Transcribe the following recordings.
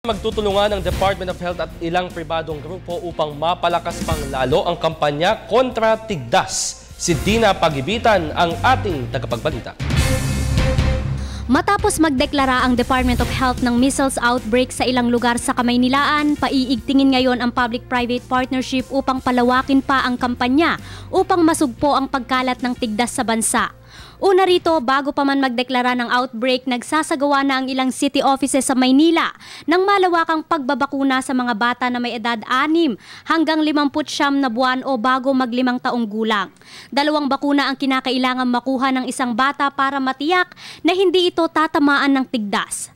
Magtutulungan ng Department of Health at ilang pribadong grupo upang mapalakas pang lalo ang kampanya kontra tigdas. Si Dina Pagibitan ang ating tagapagbalita. Matapos magdeklara ang Department of Health ng measles outbreak sa ilang lugar sa Kamaynilaan, paiigtingin ngayon ang public-private partnership upang palawakin pa ang kampanya upang masugpo ang pagkalat ng tigdas sa bansa. Una rito, bago pa man magdeklara ng outbreak, nagsasagawa na ang ilang city offices sa Maynila ng malawakang pagbabakuna sa mga bata na may edad 6 hanggang 59 na buwan o bago mag-5 taong gulang. 2 bakuna ang kinakailangan makuha ng isang bata para matiyak na hindi ito tatamaan ng tigdas.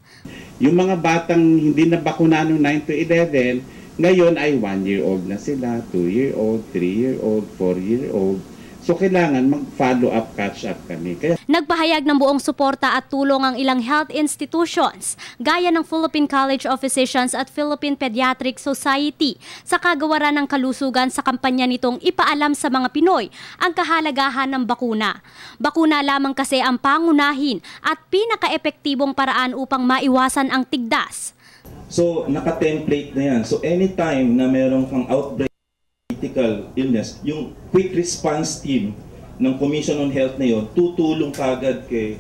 Yung mga batang hindi na bakuna noong 9 to 11, ngayon ay 1-year-old na sila, 2-year-old, 3-year-old, 4-year-old. So kailangan mag-follow up, catch up kami. Nagpahayag ng buong suporta at tulong ang ilang health institutions gaya ng Philippine College of Physicians at Philippine Pediatric Society sa kagawaran ng kalusugan sa kampanya nitong ipaalam sa mga Pinoy ang kahalagahan ng bakuna. Bakuna lamang kasi ang pangunahin at pinaka-epektibong paraan upang maiwasan ang tigdas. So naka-template na yan. So anytime na meron kang outbreak critical illness, yung quick response team ng Commission on Health na yun, tutulong kagad kay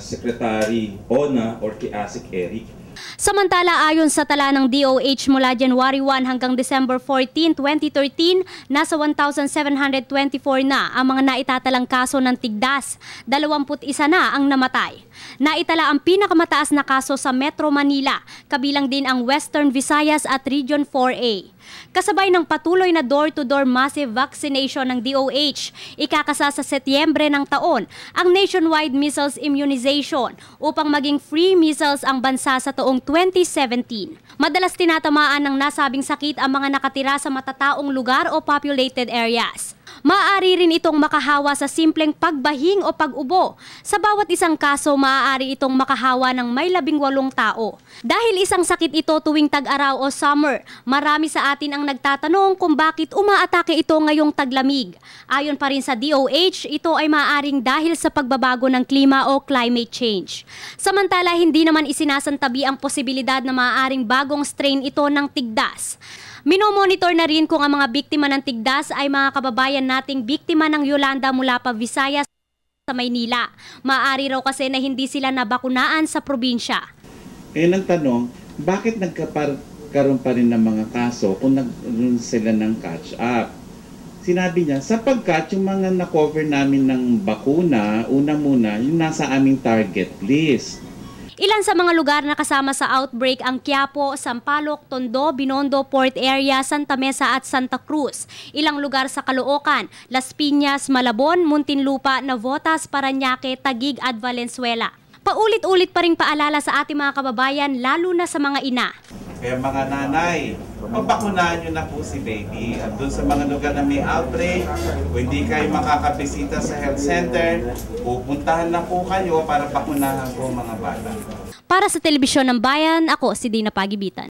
Secretary Ona or kay ASIC Eric. Samantala, ayon sa tala ng DOH mula January 1 hanggang December 14, 2013, nasa 1,724 na ang mga naitatalang kaso ng tigdas. 21 na ang namatay. Naitala ang pinakamataas na kaso sa Metro Manila, kabilang din ang Western Visayas at Region 4A. Kasabay ng patuloy na door-to-door massive vaccination ng DOH, ikakasa sa Setyembre ng taon ang nationwide measles immunization upang maging free measles ang bansa sa taong 2017. Madalas tinatamaan ng nasabing sakit ang mga nakatira sa matataong lugar o populated areas. Maaari rin itong makahawa sa simpleng pagbahing o pag-ubo. Sa bawat isang kaso, maaari itong makahawa ng may 18 tao. Dahil isang sakit ito tuwing tag-araw o summer, marami sa atin ang nagtatanong kung bakit umaatake ito ngayong taglamig. Ayon pa rin sa DOH, ito ay maaaring dahil sa pagbabago ng klima o climate change. Samantala, hindi naman isinasantabi ang posibilidad na maaaring bagong strain ito ng tigdas. Minomonitor na rin kung ang mga biktima ng tigdas ay mga kababayan nating biktima ng Yolanda mula pa Visayas sa Maynila. Maaari raw kasi na hindi sila nabakunaan sa probinsya. Ang tanong, bakit nagkaroon pa rin ng mga kaso kung nagkaroon sila ng catch up? Sinabi niya, sapagkat yung mga na-cover namin ng bakuna, una muna, yung nasa aming target list. Ilan sa mga lugar na kasama sa outbreak ang Quiapo, Sampaloc, Tondo, Binondo, Port Area, Santa Mesa at Santa Cruz. Ilang lugar sa Caloocan, Las Piñas, Malabon, Muntinlupa, Navotas, Parañaque, Taguig at Valenzuela. Paulit-ulit pa ring paalala sa ating mga kababayan, lalo na sa mga ina. Kaya mga nanay, magbakunahan nyo na po si baby. At doon sa mga lugar na may outbreak, kung hindi kayo makakabisita sa health center, pupuntahan na po kayo para bakunahan po mga bata. Para sa Telebisyon ng Bayan, ako si Dina Pagibitan.